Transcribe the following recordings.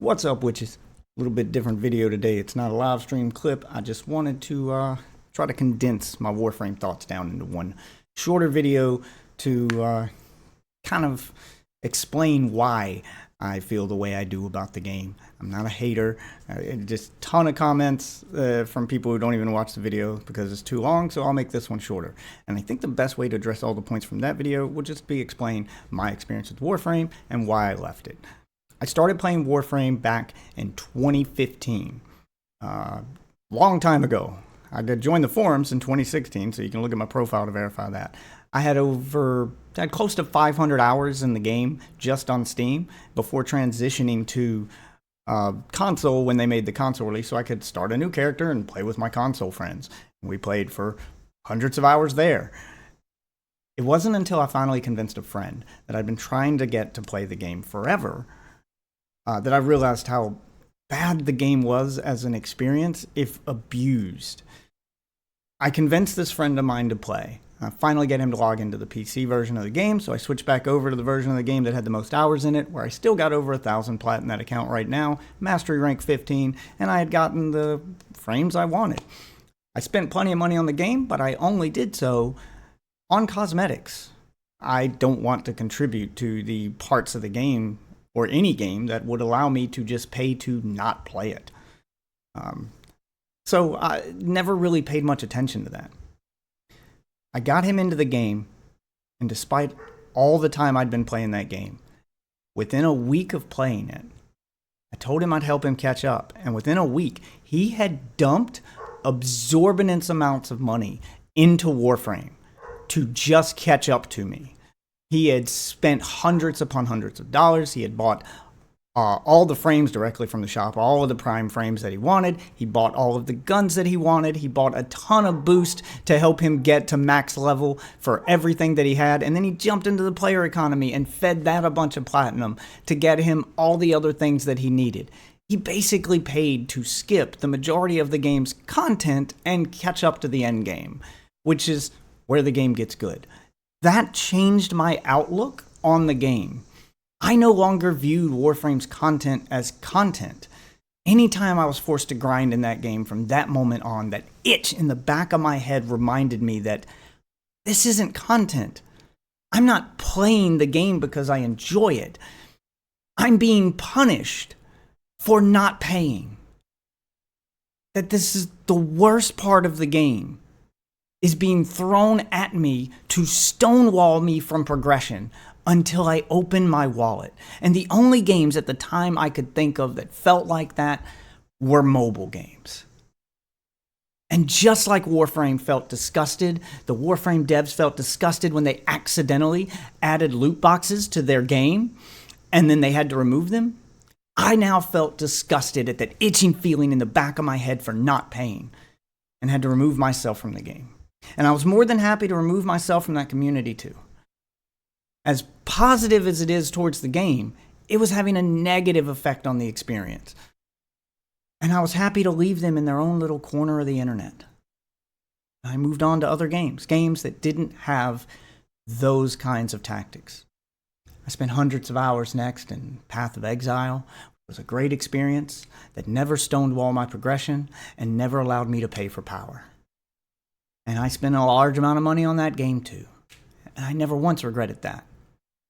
What's up, witches? A little bit different video today. It's not a live stream clip. I just wanted to try to condense my Warframe thoughts down into one shorter video to kind of explain why I feel the way I do about the game. I'm not a hater. Just a ton of comments from people who don't even watch the video because it's too long, so I'll make this one shorter. And I think the best way to address all the points from that video will just be explain my experience with Warframe and why I left it. I started playing Warframe back in 2015, long time ago. I did join the forums in 2016, so you can look at my profile to verify that. I had close to 500 hours in the game just on Steam before transitioning to console when they made the console release, so I could start a new character and play with my console friends. We played for hundreds of hours there. It wasn't until I finally convinced a friend that I'd been trying to get to play the game forever that I realized how bad the game was as an experience if abused. I convinced this friend of mine to play. I finally get him to log into the PC version of the game, so I switched back over to the version of the game that had the most hours in it, where I still got over 1,000 plat in that account right now, mastery rank 15, and I had gotten the frames I wanted. I spent plenty of money on the game, but I only did so on cosmetics. I don't want to contribute to the parts of the game or any game that would allow me to just pay to not play it. So I never really paid much attention to that. I got him into the game, and despite all the time I'd been playing that game, within a week of playing it, I told him I'd help him catch up, and within a week, he had dumped exorbitant amounts of money into Warframe to just catch up to me. He had spent hundreds upon hundreds of dollars. He had bought all the frames directly from the shop, all of the prime frames that he wanted. He bought all of the guns that he wanted. He bought a ton of boost to help him get to max level for everything that he had. And then he jumped into the player economy and fed that a bunch of platinum to get him all the other things that he needed. He basically paid to skip the majority of the game's content and catch up to the end game, which is where the game gets good. That changed my outlook on the game. I no longer viewed Warframe's content as content. Anytime I was forced to grind in that game from that moment on, that itch in the back of my head reminded me that this isn't content. I'm not playing the game because I enjoy it. I'm being punished for not paying. That this is the worst part of the game, is being thrown at me to stonewall me from progression until I open my wallet. And the only games at the time I could think of that felt like that were mobile games. And just like Warframe felt disgusted, the Warframe devs felt disgusted when they accidentally added loot boxes to their game and then they had to remove them. I now felt disgusted at that itching feeling in the back of my head for not paying and had to remove myself from the game. And I was more than happy to remove myself from that community too. As positive as it is towards the game, it was having a negative effect on the experience. And I was happy to leave them in their own little corner of the internet. I moved on to other games that didn't have those kinds of tactics. I spent hundreds of hours next in Path of Exile. It was a great experience that never stonewalled my progression and never allowed me to pay for power. And I spent a large amount of money on that game too. And I never once regretted that.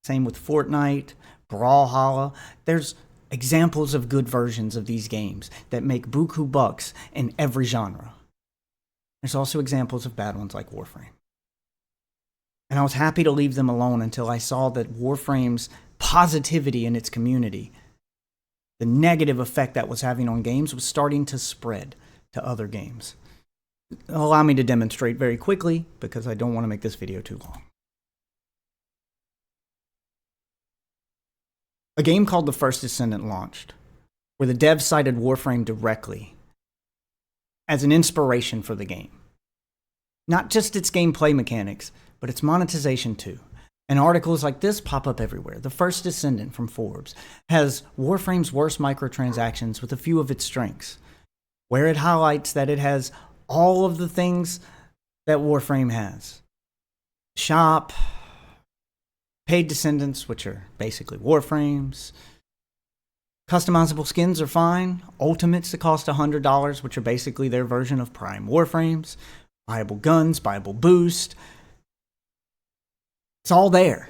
Same with Fortnite, Brawlhalla. There's examples of good versions of these games that make buku bucks in every genre. There's also examples of bad ones like Warframe. And I was happy to leave them alone until I saw that Warframe's positivity in its community, the negative effect that was having on games, was starting to spread to other games. Allow me to demonstrate very quickly because I don't want to make this video too long. A game called The First Descendant launched, where the devs cited Warframe directly as an inspiration for the game. Not just its gameplay mechanics, but its monetization too. And articles like this pop up everywhere. The First Descendant from Forbes has Warframe's worst microtransactions with a few of its strengths, where it highlights that it has all of the things that Warframe has. Shop, paid descendants, which are basically Warframes, Customizable skins are fine. Ultimates that cost $100, which are basically their version of Prime warframes. Buyable guns, buyable boost. It's all there.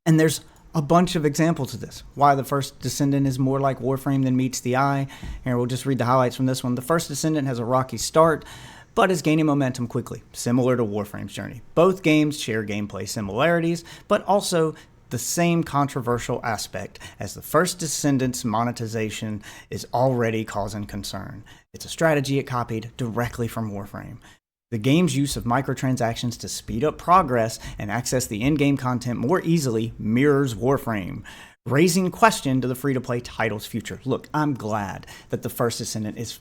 And there's a bunch of examples of this. Why the First Descendant is more like Warframe than meets the eye. Here, we'll just read the highlights from this one. The First Descendant has a rocky start, but is gaining momentum quickly, similar to Warframe's journey. Both games share gameplay similarities, but also the same controversial aspect as the First Descendant's monetization is already causing concern. It's a strategy it copied directly from Warframe. The game's use of microtransactions to speed up progress and access the in-game content more easily mirrors Warframe, raising question to the free-to-play title's future. Look, I'm glad that the First Descendant is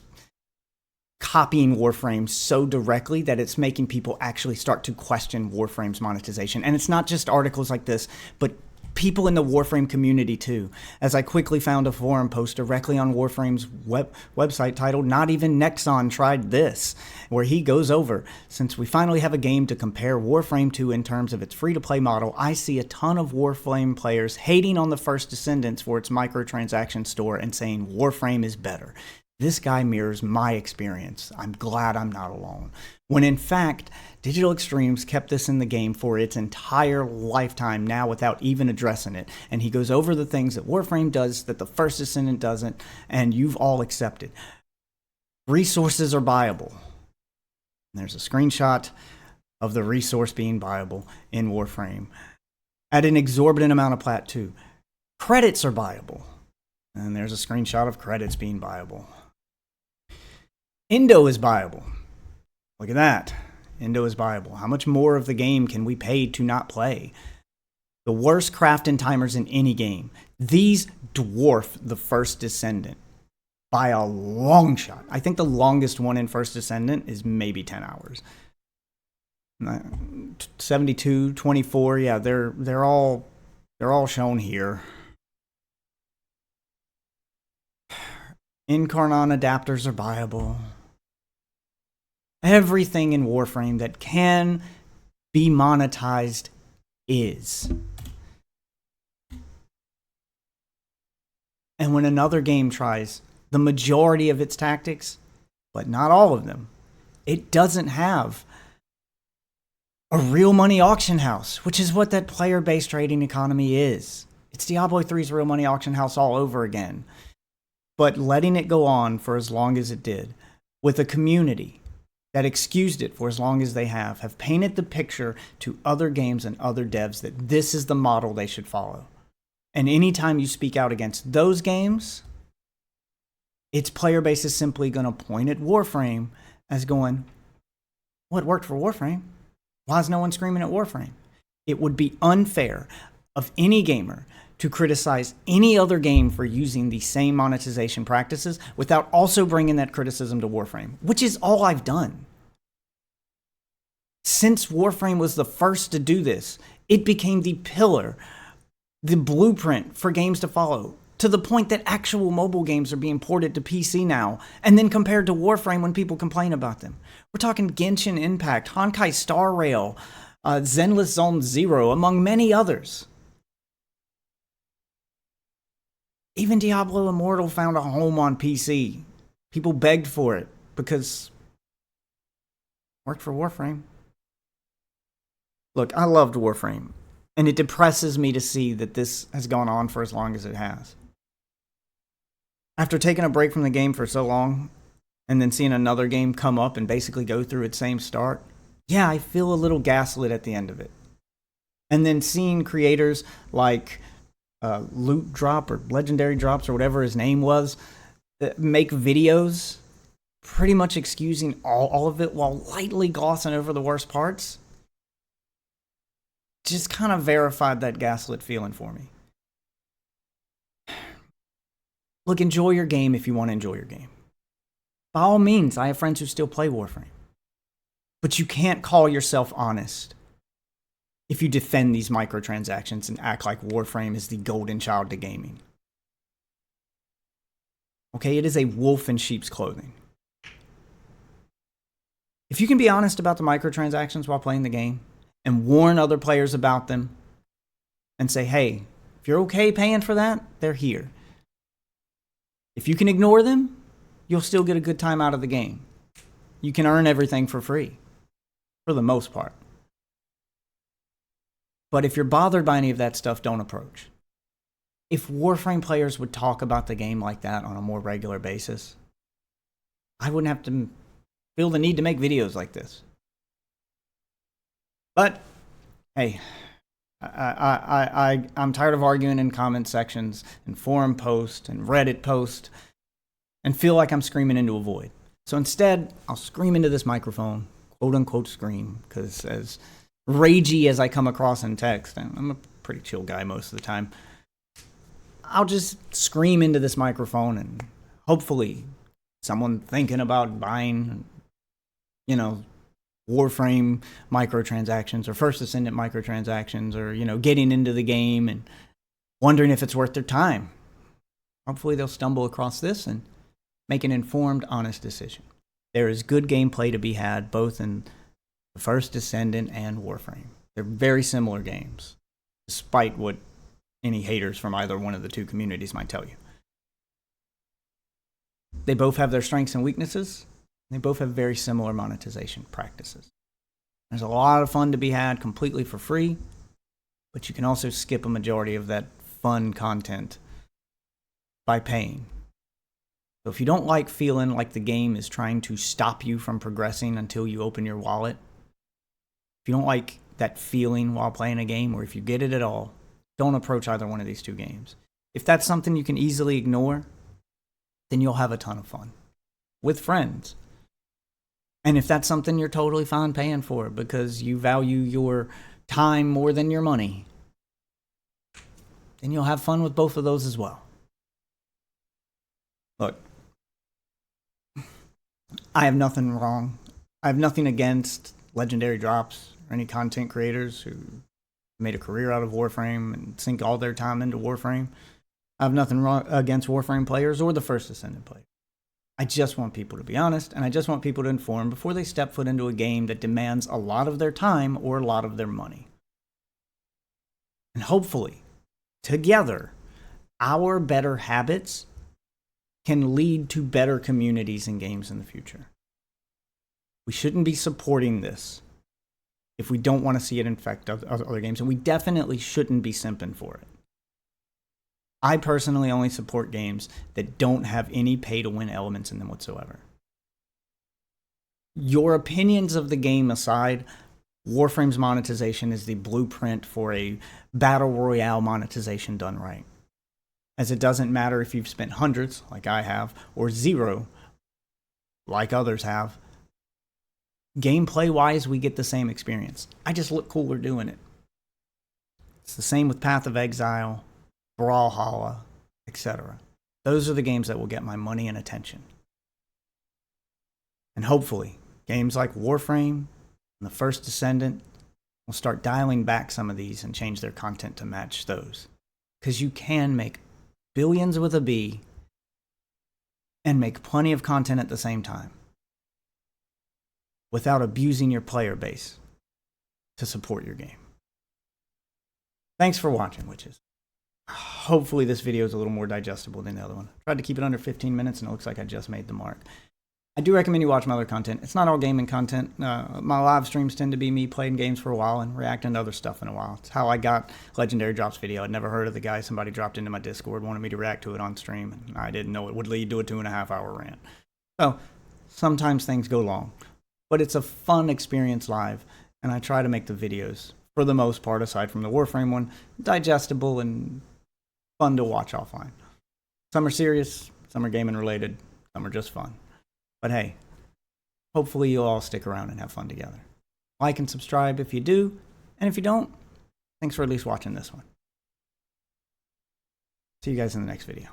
copying Warframe so directly that it's making people actually start to question Warframe's monetization. And it's not just articles like this, but people in the Warframe community too. As I quickly found a forum post directly on Warframe's website titled "Not Even Nexon Tried This," where he goes over, since we finally have a game to compare Warframe to in terms of its free-to-play model, I see a ton of Warframe players hating on the First Descendants for its microtransaction store and saying Warframe is better. This guy mirrors my experience. I'm glad I'm not alone. When in fact, Digital Extremes kept this in the game for its entire lifetime now without even addressing it. And he goes over the things that Warframe does that the First Descendant doesn't, and you've all accepted. Resources are buyable. There's a screenshot of the resource being buyable in Warframe at an exorbitant amount of plat too. Credits are buyable. And there's a screenshot of credits being buyable. Indo is buyable. Look at that. Indo is buyable. How much more of the game can we pay to not play? The worst craft and timers in any game. These dwarf the First Descendant by a long shot. I think the longest one in First Descendant is maybe 10 hours. 72, 24, yeah, they're all shown here. Incarnon adapters are buyable. Everything in Warframe that can be monetized is. And when another game tries the majority of its tactics, but not all of them, it doesn't have a real money auction house, which is what that player-based trading economy is. It's Diablo 3's real money auction house all over again. But letting it go on for as long as it did, with a community that excused it for as long as they have painted the picture to other games and other devs that this is the model they should follow. And anytime you speak out against those games, its player base is simply going to point at Warframe as going, what worked for Warframe? Why is no one screaming at Warframe? It would be unfair of any gamer to criticize any other game for using the same monetization practices without also bringing that criticism to Warframe, which is all I've done. Since Warframe was the first to do this, it became the pillar, the blueprint for games to follow, to the point that actual mobile games are being ported to PC now, and then compared to Warframe when people complain about them. We're talking Genshin Impact, Honkai Star Rail, Zenless Zone Zero, among many others. Even Diablo Immortal found a home on PC. People begged for it because it worked for Warframe. Look, I loved Warframe, and it depresses me to see that this has gone on for as long as it has. After taking a break from the game for so long, and then seeing another game come up and basically go through its same start, yeah, I feel a little gaslit at the end of it. And then seeing creators like Loot Drop or Legendary Drops or whatever his name was make videos pretty much excusing all of it while lightly glossing over the worst parts just kind of verified that gaslit feeling for me. Look, enjoy your game if you want to enjoy your game. By all means, I have friends who still play Warframe. But you can't call yourself honest if you defend these microtransactions and act like Warframe is the golden child to gaming. Okay, it is a wolf in sheep's clothing. If you can be honest about the microtransactions while playing the game and warn other players about them and say, hey, if If you're okay paying for that, they're here. If you can ignore them, you'll still get a good time out of the game. You can earn everything for free, for the most part. But if you're bothered by any of that stuff, don't approach. If Warframe players would talk about the game like that on a more regular basis, I wouldn't have to feel the need to make videos like this. But, hey, I'm tired of arguing in comment sections and forum posts and Reddit posts and feel like I'm screaming into a void. So instead, I'll scream into this microphone, quote unquote scream, because as ragey as I come across in text, and I'm a pretty chill guy most of the time, I'll just scream into this microphone and hopefully someone thinking about buying, Warframe microtransactions or First Ascendant microtransactions or, getting into the game and wondering if it's worth their time. Hopefully they'll stumble across this and make an informed, honest decision. There is good gameplay to be had both in the First Ascendant and Warframe. They're very similar games, despite what any haters from either one of the two communities might tell you. They both have their strengths and weaknesses. They both have very similar monetization practices. There's a lot of fun to be had completely for free, but you can also skip a majority of that fun content by paying. So if you don't like feeling like the game is trying to stop you from progressing until you open your wallet, if you don't like that feeling while playing a game, or if you get it at all, don't approach either one of these two games. If that's something you can easily ignore, then you'll have a ton of fun with friends. And if that's something you're totally fine paying for because you value your time more than your money, then you'll have fun with both of those as well. Look, I have nothing wrong. I have nothing against legendary drops or any content creators who made a career out of Warframe and sink all their time into Warframe. I have nothing wrong against Warframe players or the First Ascendant players. I just want people to be honest, and I just want people to inform before they step foot into a game that demands a lot of their time or a lot of their money. And hopefully, together, our better habits can lead to better communities and games in the future. We shouldn't be supporting this if we don't want to see it infect other games, and we definitely shouldn't be simping for it. I personally only support games that don't have any pay-to-win elements in them whatsoever. Your opinions of the game aside, Warframe's monetization is the blueprint for a battle royale monetization done right. As it doesn't matter if you've spent hundreds, like I have, or zero, like others have. Gameplay-wise, we get the same experience. I just look cooler doing it. It's the same with Path of Exile, Brawlhalla, etc. Those are the games that will get my money and attention. And hopefully, games like Warframe and the First Ascendant will start dialing back some of these and change their content to match those. Because you can make billions with a B and make plenty of content at the same time without abusing your player base to support your game. Thanks for watching, witches. Hopefully this video is a little more digestible than the other one. I tried to keep it under 15 minutes and it looks like I just made the mark. I do recommend you watch my other content. It's not all gaming content. My live streams tend to be me playing games for a while and reacting to other stuff in a while. It's how I got Legendary Drops video. I'd never heard of the guy. Somebody dropped into my Discord, wanted me to react to it on stream, and I didn't know it would lead to a 2.5-hour rant. So sometimes things go long, but it's a fun experience live, and I try to make the videos, for the most part, aside from the Warframe one, digestible and fun to watch offline. Some are serious, some are gaming related, some are just fun. But hey, hopefully you'll all stick around and have fun together. Like and subscribe if you do, and if you don't, thanks for at least watching this one. See you guys in the next video.